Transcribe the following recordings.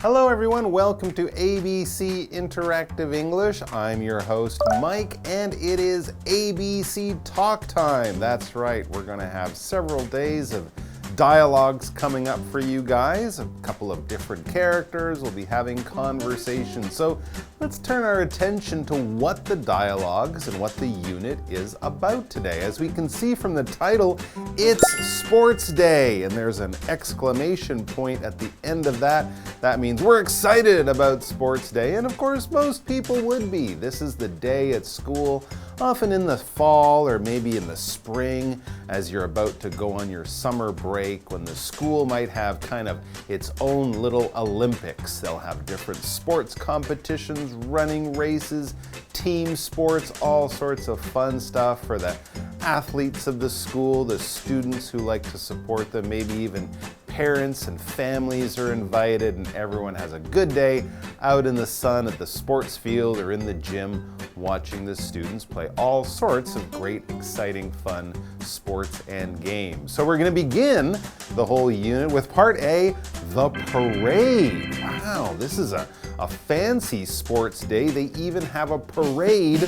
Hello everyone, welcome to ABC Interactive English. I'm your host Mike and it is ABC Talk Time. That's right, we're going to have several days of dialogues coming up for you guys. A couple of different characters, we'll be having conversations. So let's turn our attention to what the dialogues and what the unit is about today. As we can see from the title, it's Sports Day, and there's an exclamation point at the end of that. That means we're excited about Sports Day, and of course most people would be. This is the day at school, often in the fall or maybe in the spring as you're about to go on your summer break, when the school might have kind of its own little Olympics. They'll have different sports competitions, running races, team sports, all sorts of fun stuff for the athletes of the school, the students who like to support them, maybe even parents and families are invited, and everyone has a good day out in the sun at the sports field or in the gym watching the students play all sorts of great, exciting, fun sports and games. So we're going to begin the whole unit with part A, the parade. Wow, this is a fancy sports day. They even have a parade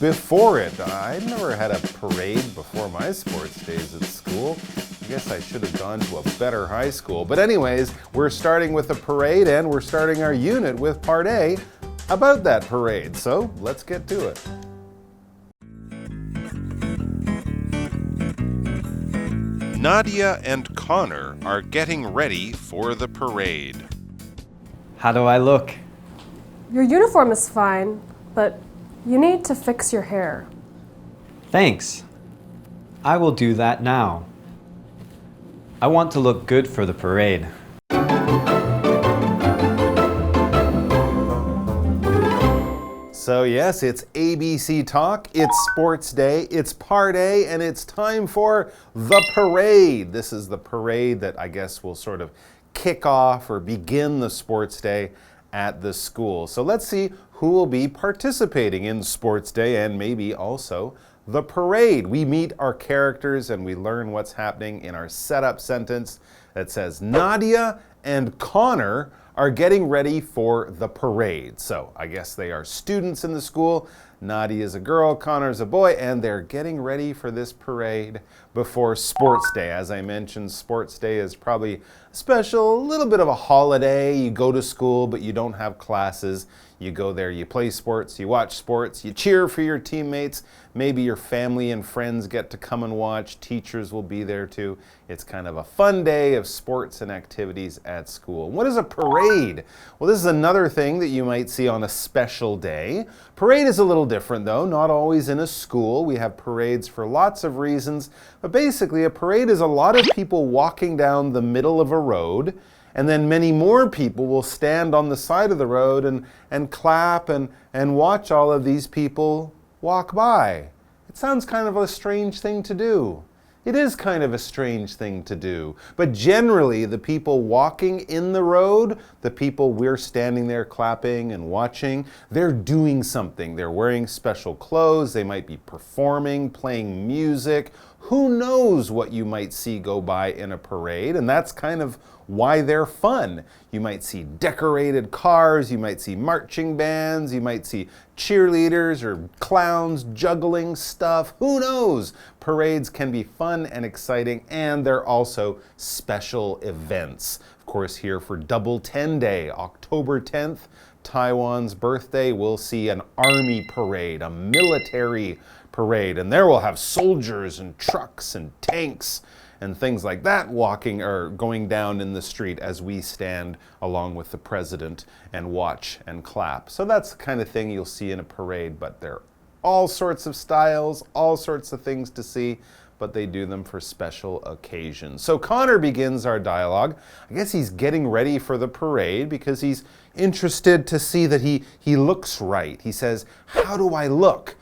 before it. I've never had a parade before my sports days at school. I guess I should have gone to a better high school. But anyways, we're starting with a parade and we're starting our unit with part A about that parade. So let's get to it. Nadia and Connor are getting ready for the parade. How do I look? Your uniform is fine, but you need to fix your hair. Thanks. I will do that now. I want to look good for the parade. So yes, it's ABC Talk, it's Sports Day, it's Part A, and it's time for the parade. This is the parade that I guess will sort of kick off or begin the sports day at the school. So let's see who will be participating in Sports Day and maybe also the parade. We meet our characters and we learn what's happening in our setup sentence that says Nadia and Connor are getting ready for the parade. So I guess they are students in the school. Nadia is a girl, Connor is a boy, and they're getting ready for this parade before Sports Day. As I mentioned, Sports Day is probably special, a little bit of a holiday. You go to school, but you don't have classes. You go there, you play sports, you watch sports, you cheer for your teammates. Maybe your family and friends get to come and watch. Teachers will be there too. It's kind of a fun day of sports and activities at school. What is a parade? Well, this is another thing that you might see on a special day. Parade is a little different though, not always in a school. We have parades for lots of reasons, but basically a parade is a lot of people walking down the middle of a road, and then many more people will stand on the side of the road and clap and watch all of these people walk by. It sounds kind of a strange thing to do. It is kind of a strange thing to do. But generally, the people walking in the road, the people we're standing there clapping and watching, they're doing something. They're wearing special clothes. They might be performing, playing music. Who knows what you might see go by in a parade? And that's kind of why they're fun. You might see decorated cars, you might see marching bands, you might see cheerleaders or clowns juggling stuff. Who knows? Parades can be fun and exciting, and they're also special events. Of course, here for Double 10 Day, October 10th, Taiwan's birthday, we'll see an army parade, a military parade, and there we'll have soldiers and trucks and tanks and things like that walking or going down in the street as we stand along with the president and watch and clap. So that's the kind of thing you'll see in a parade, but there are all sorts of styles, all sorts of things to see, but they do them for special occasions. So Connor begins our dialogue. I guess he's getting ready for the parade because he's interested to see that he looks right. He says, "How do I look?"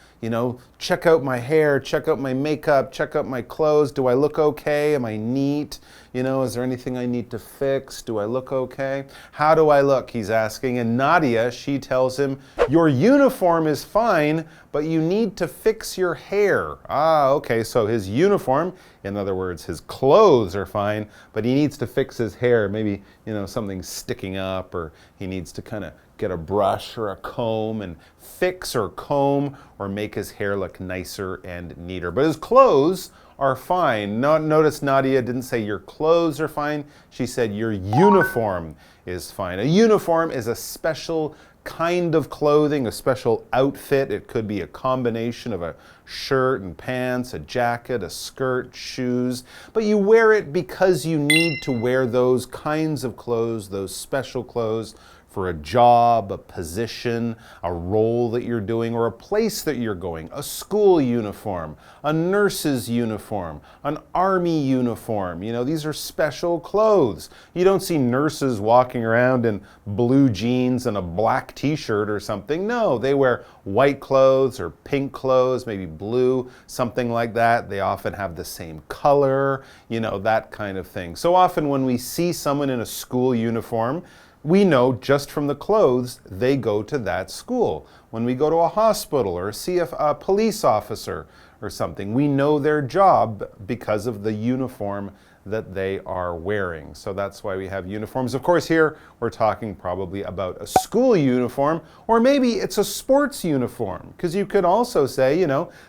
check out my hair, check out my makeup, check out my clothes. Do I look okay? Am I neat? Is there anything I need to fix? Do I look okay? How do I look? He's asking. And Nadia, she tells him, your uniform is fine, but you need to fix your hair. Okay, so his uniform, in other words, his clothes are fine, but he needs to fix his hair. Maybe, something's sticking up, or he needs to kind of get a brush or a comb and fix or comb or make his hair look nicer and neater. But his clothes are fine. Notice Nadia didn't say your clothes are fine. She said your uniform is fine. A uniform is a special kind of clothing, a special outfit. It could be a combination of a shirt and pants, a jacket, a skirt, shoes. But you wear it because you need to wear those kinds of clothes, those special clothes, for a job, a position, a role that you're doing, or a place that you're going, a school uniform, a nurse's uniform, an army uniform. These are special clothes. You don't see nurses walking around in blue jeans and a black t-shirt or something. No, they wear white clothes or pink clothes, maybe blue, something like that. They often have the same color, that kind of thing. So often when we see someone in a school uniform, we know just from the clothes they go to that school. When we go to a hospital or see a police officer or something, we know their job because of the uniform that they are wearing. So that's why we have uniforms. Of course, here we're talking probably about a school uniform, or maybe it's a sports uniform, because you could also say,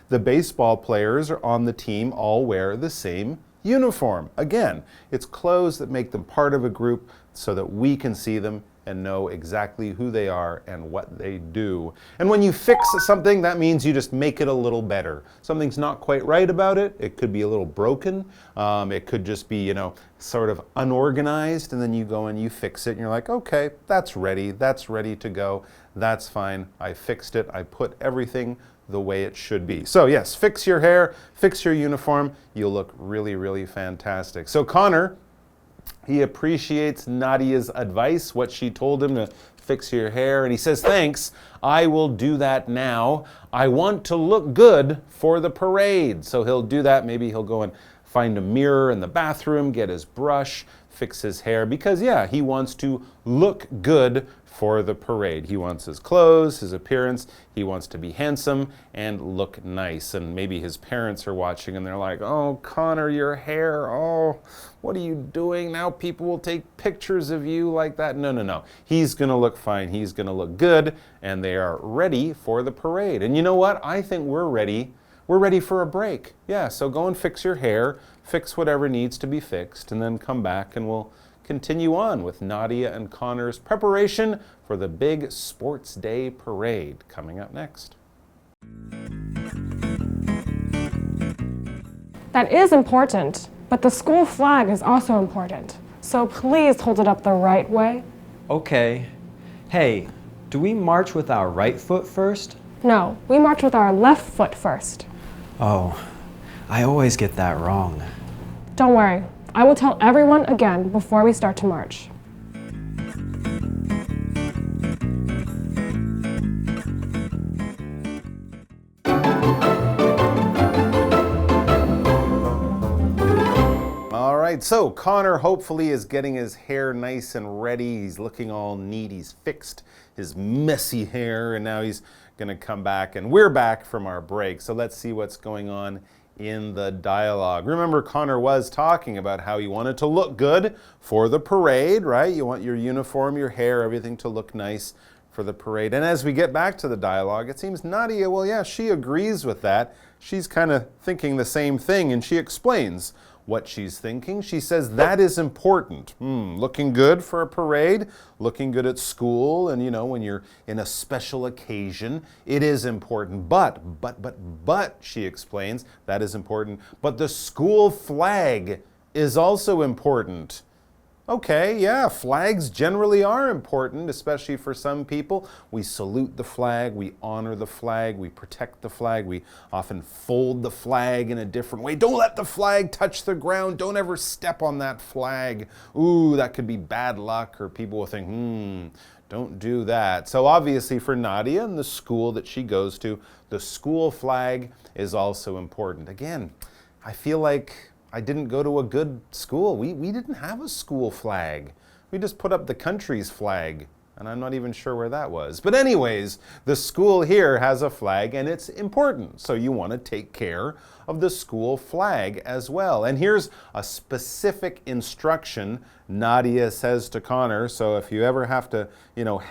the baseball players are on the team all wear the same uniform. Again, it's clothes that make them part of a group so that we can see them and know exactly who they are and what they do. And when you fix something, that means you just make it a little better. Something's not quite right about it. It could be a little broken. It could just be, sort of unorganized, and then you go and you fix it and you're like, okay, that's ready to go. That's fine. I fixed it. I put everything the way it should be. So yes, fix your hair, fix your uniform. You'll look really, really fantastic. So Connor, he appreciates Nadia's advice, what she told him to fix your hair, and he says, thanks, I will do that now. I want to look good for the parade. So he'll do that. Maybe he'll go and find a mirror in the bathroom, get his brush, fix his hair, because he wants to look good for the parade. He wants his clothes, his appearance, he wants to be handsome and look nice. And maybe his parents are watching and they're like, oh, Connor, your hair, oh, what are you doing? Now people will take pictures of you like that. No. He's gonna look fine, he's gonna look good, and they are ready for the parade. And you know what? I think we're ready for a break. Yeah, so go and fix your hair, fix whatever needs to be fixed, and then come back and we'll continue on with Nadia and Connor's preparation for the big Sports Day parade coming up next. That is important, but the school flag is also important. So please hold it up the right way. Okay. Hey, do we march with our right foot first? No, we march with our left foot first. Oh, I always get that wrong. Don't worry, I will tell everyone again before we start to march. All right, so Connor hopefully is getting his hair nice and ready. He's looking all neat. He's fixed his messy hair, and now he's going to come back, and we're back from our break. So let's see what's going on in the dialogue. Remember, Connor was talking about how he wanted to look good for the parade, right? You want your uniform, your hair, everything to look nice for the parade. And as we get back to the dialogue, it seems Nadia, well, yeah, she agrees with that. She's kind of thinking the same thing, and she explains what she's thinking. She says that is important. Looking good for a parade, looking good at school, and when you're in a special occasion, it is important. But, she explains, that is important. But the school flag is also important. Okay, yeah, flags generally are important, especially for some people. We salute the flag, we honor the flag, we protect the flag, we often fold the flag in a different way. Don't let the flag touch the ground, don't ever step on that flag. Ooh, that could be bad luck, or people will think, Don't do that. So obviously for Nadia and the school that she goes to, the school flag is also important. Again, I feel like I didn't go to a good school. We didn't have a school flag. We just put up the country's flag, and I'm not even sure where that was. But anyways, the school here has a flag, and it's important. So you want to take care of the school flag as well. And here's a specific instruction Nadia says to Connor. So if you ever have to,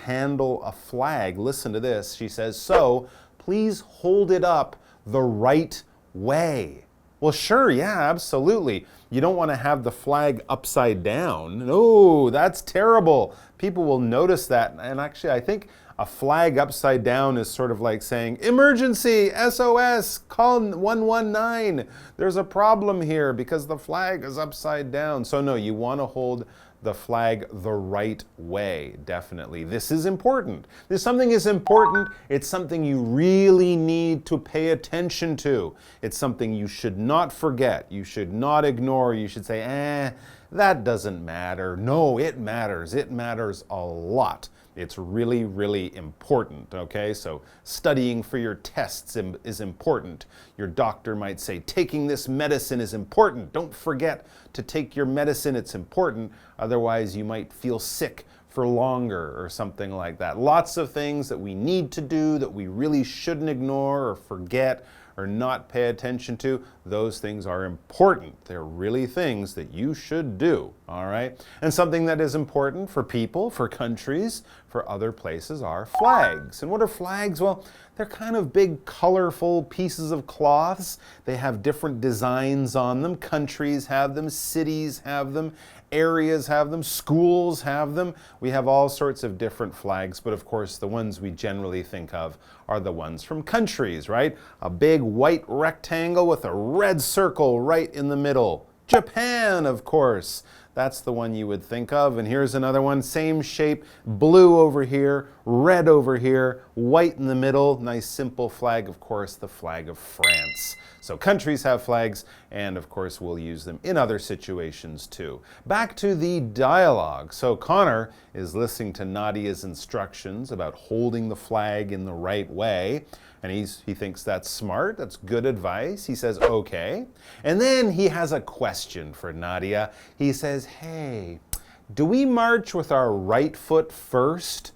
handle a flag, listen to this. She says, so please hold it up the right way. Well, sure, yeah, absolutely. You don't want to have the flag upside down. No, that's terrible. People will notice that. And actually, I think a flag upside down is sort of like saying, emergency, SOS, call 119. There's a problem here because the flag is upside down. So no, you want to hold the flag the right way, definitely. This is important. If something is important, it's something you really need to pay attention to. It's something you should not forget. You should not ignore. You should say, that doesn't matter. No, it matters. It matters a lot. It's really, really important, okay? So studying for your tests is important. Your doctor might say, taking this medicine is important. Don't forget to take your medicine. It's important. Otherwise, you might feel sick for longer or something like that. Lots of things that we need to do that we really shouldn't ignore or forget or not pay attention to, those things are important. They're really things that you should do, all right? And something that is important for people, for countries, for other places are flags. And what are flags? Well, they're kind of big, colorful pieces of cloths. They have different designs on them. Countries have them, cities have them, areas have them, schools have them. We have all sorts of different flags, but of course the ones we generally think of are the ones from countries, right? A big white rectangle with a red circle right in the middle. Japan, of course. That's the one you would think of. And here's another one, same shape, blue over here, red over here, white in the middle. Nice simple flag, of course, the flag of France. So countries have flags, and of course we'll use them in other situations too. Back to the dialogue. So Connor is listening to Nadia's instructions about holding the flag in the right way. And he thinks that's smart, that's good advice. He says, okay. And then he has a question for Nadia. He says, hey, do we march with our right foot first?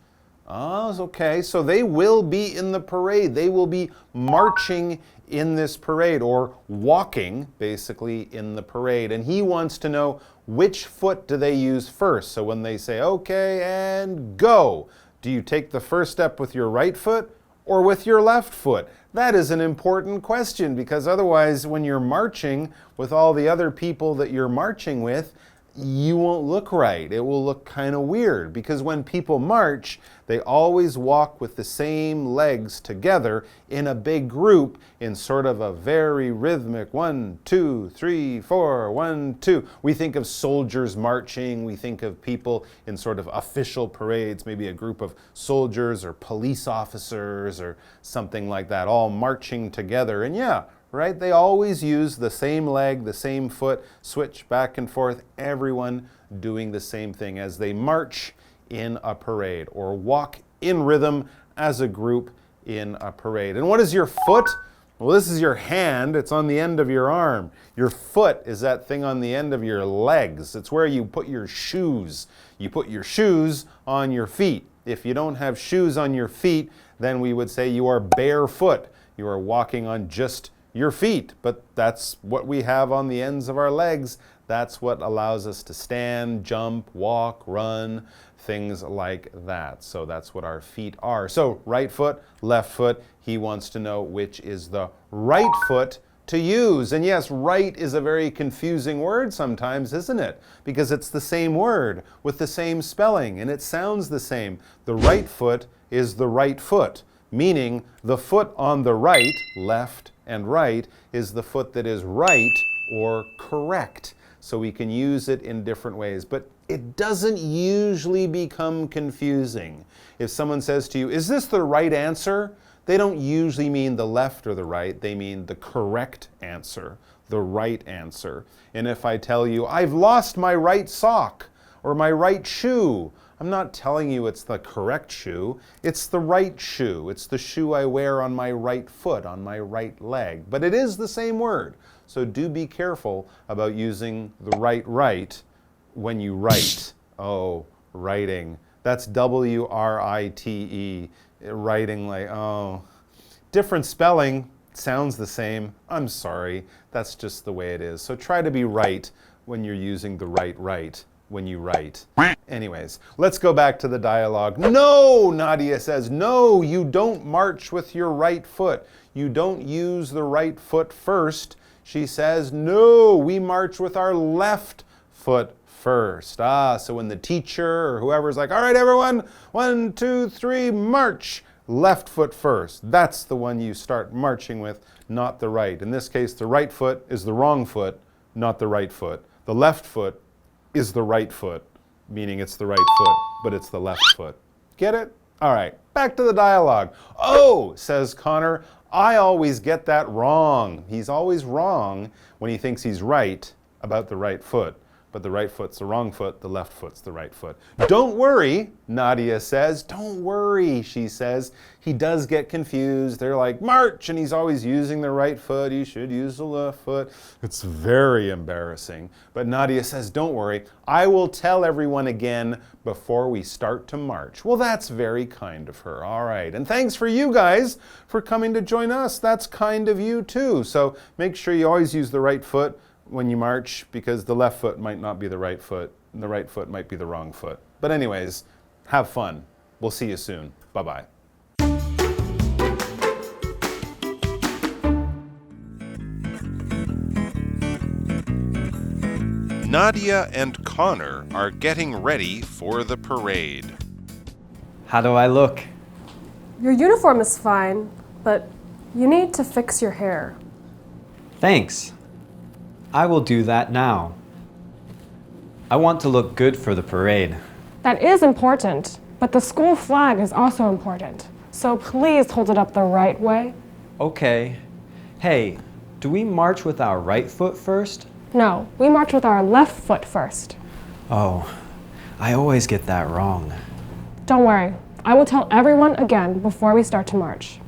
Oh, okay. So they will be in the parade. They will be marching in this parade, or walking, basically, in the parade. And he wants to know, which foot do they use first? So when they say, okay, and go, do you take the first step with your right foot or with your left foot? That is an important question, because otherwise when you're marching with all the other people that you're marching with, you won't look right. It will look kind of weird, because when people march, they always walk with the same legs together in a big group in sort of a very rhythmic 1, 2, 3, 4, 1, 2. We think of soldiers marching. We think of people in sort of official parades, maybe a group of soldiers or police officers or something like that, all marching together. And yeah, right? They always use the same leg, the same foot, switch back and forth, everyone doing the same thing as they march in a parade or walk in rhythm as a group in a parade. And what is your foot? Well, this is your hand. It's on the end of your arm. Your foot is that thing on the end of your legs. It's where you put your shoes. You put your shoes on your feet. If you don't have shoes on your feet, then we would say you are barefoot. You are walking on just your feet, but that's what we have on the ends of our legs. That's what allows us to stand, jump, walk, run, things like that. So that's what our feet are. So right foot, left foot. He wants to know which is the right foot to use. And yes, right is a very confusing word sometimes, isn't it? Because it's the same word with the same spelling and it sounds the same. The right foot is the right foot, meaning the foot on the right, left and right, is the foot that is right or correct. So we can use it in different ways, but it doesn't usually become confusing. If someone says to you, is this the right answer? They don't usually mean the left or the right, they mean the correct answer, the right answer. And if I tell you, I've lost my right sock or my right shoe, I'm not telling you it's the correct shoe. It's the right shoe. It's the shoe I wear on my right foot, on my right leg. But it is the same word. So do be careful about using the right when you write. Oh, writing. That's W-R-I-T-E. Writing like, oh. Different spelling, sounds the same. I'm sorry. That's just the way it is. So try to be right when you're using the right when you write. Anyways, let's go back to the dialogue. No, Nadia says, no, you don't march with your right foot. You don't use the right foot first. She says, no, we march with our left foot first. So when the teacher or whoever's like, all right, everyone, 1, 2, 3, march. Left foot first. That's the one you start marching with, not the right. In this case, the right foot is the wrong foot, not the right foot. The left foot is the right foot, meaning it's the right foot, but it's the left foot. Get it? All right, back to the dialogue. Oh, says Connor, I always get that wrong. He's always wrong when he thinks he's right about the right foot. But the right foot's the wrong foot, the left foot's the right foot. Don't worry, Nadia says. Don't worry, she says. He does get confused. They're like, march, and he's always using the right foot. You should use the left foot. It's very embarrassing. But Nadia says, don't worry. I will tell everyone again before we start to march. Well, that's very kind of her. All right. And thanks for you guys for coming to join us. That's kind of you too. So make sure you always use the right foot when you march, because the left foot might not be the right foot, and the right foot might be the wrong foot. But anyways, have fun. We'll see you soon. Bye-bye. Nadia and Connor are getting ready for the parade. How do I look? Your uniform is fine, but you need to fix your hair. Thanks. I will do that now. I want to look good for the parade. That is important, but the school flag is also important. So please hold it up the right way. Okay. Hey, do we march with our right foot first? No, we march with our left foot first. Oh, I always get that wrong. Don't worry, I will tell everyone again before we start to march.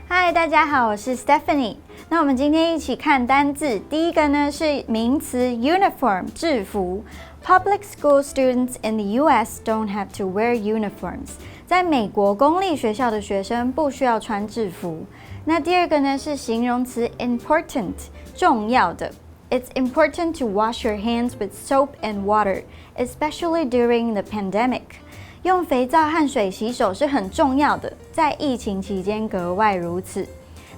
Hi， 大家好，我是 Stephanie。那我们今天一起看单字，第一个呢是名词 uniform 制服。Public school students in the U.S. don't have to wear uniforms。在美国公立学校的学生不需要穿制服。那第二个呢是形容词 important 重要的。It's important to wash your hands with soap and water, especially during the pandemic。用肥皂和水洗手是很重要的，在疫情期间格外如此。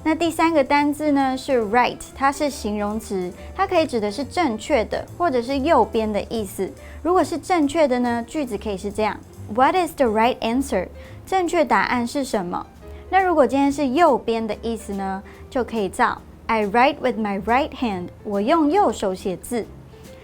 那第三个单字呢是 right， 它是形容词，它可以指的是正确的或者是右边的意思。如果是正确的呢，句子可以是这样 ：What is the right answer？ 正确答案是什么？那如果今天是右边的意思呢，就可以造 I write with my right hand， 我用右手写字。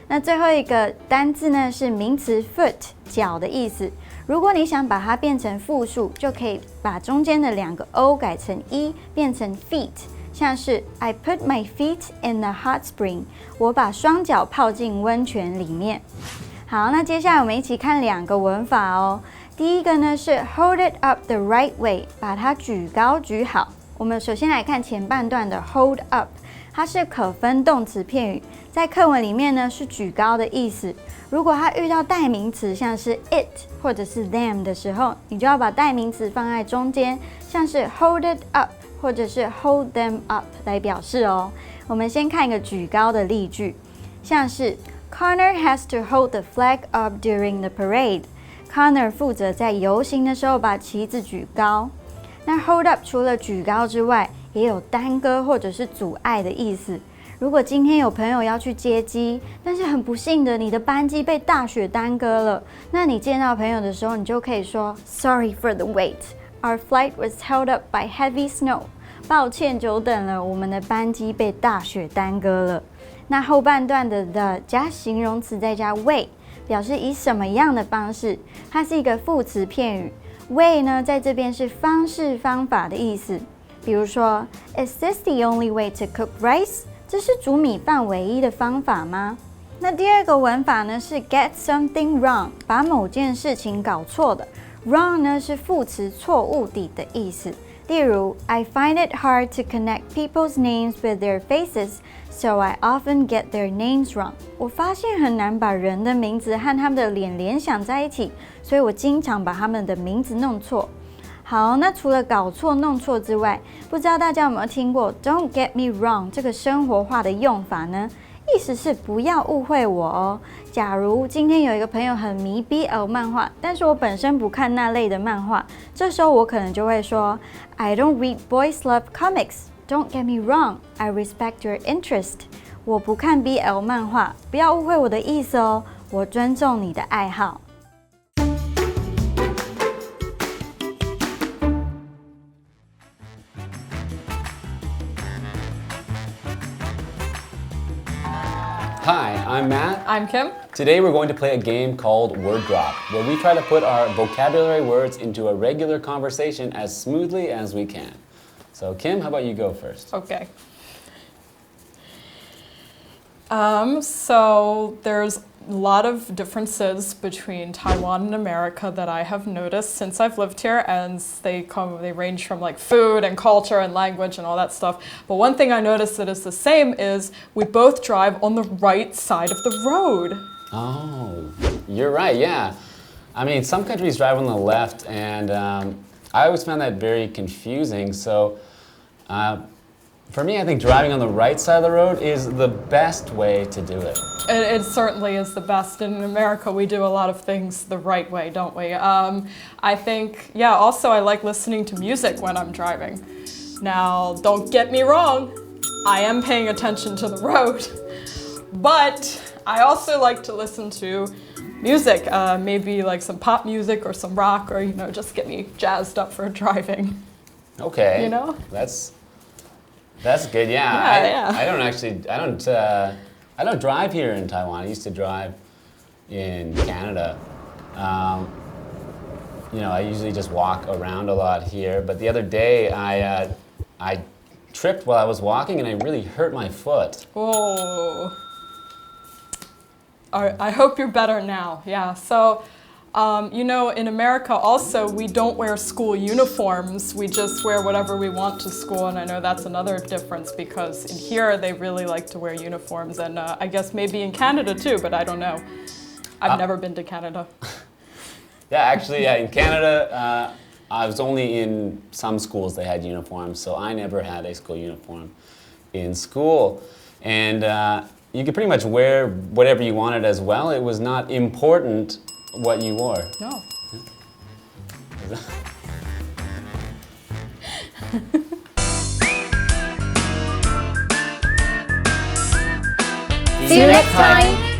那最后一个单字呢是名词 foot， 脚的意思。如果你想把它变成复数，就可以把中间的2个 o 改成一，变成 feet， 像是 I put my feet in the hot spring， 我把双脚泡进温泉里面。好，那接下来我们一起看2个文法哦。第一个呢是 hold it up the right way， 把它举高举好。我们首先来看前半段的 hold up， 它是可分动词片语，在课文里面呢是举高的意思。如果它遇到代名词，像是 it 或者是 them 的时候，你就要把代名词放在中间，像是 hold it up 或者是 hold them up 来表示哦。我们先看一个举高的例句，像是 Connor has to hold the flag up during the parade。Connor 负责在游行的时候把旗子举高。那 hold up 除了举高之外，也有耽搁或者是阻碍的意思。如果今天有朋友要去接机，但是很不幸的，你的班机被大雪耽搁了，那你见到朋友的时候，你就可以说 Sorry for the wait. Our flight was held up by heavy snow. 抱歉久等了，我们的班机被大雪耽搁了。那后半段的 the 加形容词再加 way， 表示以什么样的方式，它是一个副词片语。way 呢，在这边是方式、方法的意思。比如说 ，Is this the only way to cook rice？ 这是煮米饭唯一的方法吗？那第二个文法呢是 get something wrong， 把某件事情搞错的。wrong 呢是副词错误的的意思。例如 I find it hard to connect people's names with their faces, so I often get their names wrong. 我发现很难把人的名字和他们的脸联想在一起，所以我经常把他们的名字弄错。好，那除了搞错、弄错之外，不知道大家有没有听过 "Don't get me wrong" 这个生活化的用法呢？意思是不要误会我哦。假如今天有一个朋友很迷 BL 漫画，但是我本身不看那类的漫画，这时候我可能就会说 I don't read boys love comics. Don't get me wrong, I respect your interest. 我不看 BL 漫画，不要误会我的意思哦，我尊重你的爱好。Hi, I'm Matt. I'm Kim. Today we're going to play a game called Word Drop, where we try to put our vocabulary words into a regular conversation as smoothly as we can. So Kim, how about you go first? Okay. So there's a lot of differences between Taiwan and America that I have noticed since I've lived here, and they range from like food and culture and language and all that stuff. But one thing I noticed that is the same is we both drive on the right side of the road. Oh, you're right, yeah. I mean, some countries drive on the left, and I always found that very confusing. So for me, I think driving on the right side of the road is the best way to do it. It certainly is the best. In America, we do a lot of things the right way, don't we? I think, yeah, also I like listening to music when I'm driving. Now, don't get me wrong, I am paying attention to the road. But I also like to listen to music, maybe like some pop music or some rock, or, you know, just get me jazzed up for driving. Okay. You know? That's good, yeah. Yeah. I don't drive here in Taiwan. I used to drive in Canada. You know, I usually just walk around a lot here. But the other day, I tripped while I was walking, and I really hurt my foot. Oh. I hope you're better now. Yeah. So, you know, in America also, we don't wear school uniforms. We just wear whatever we want to school. And I know that's another difference because in here, they really like to wear uniforms. And I guess maybe in Canada too, but I don't know. I've never been to Canada. Yeah, actually, yeah, in Canada, I was only in some schools that had uniforms, so I never had a school uniform in school. And you could pretty much wear whatever you wanted as well. It was not important what you wore. No. See you next time!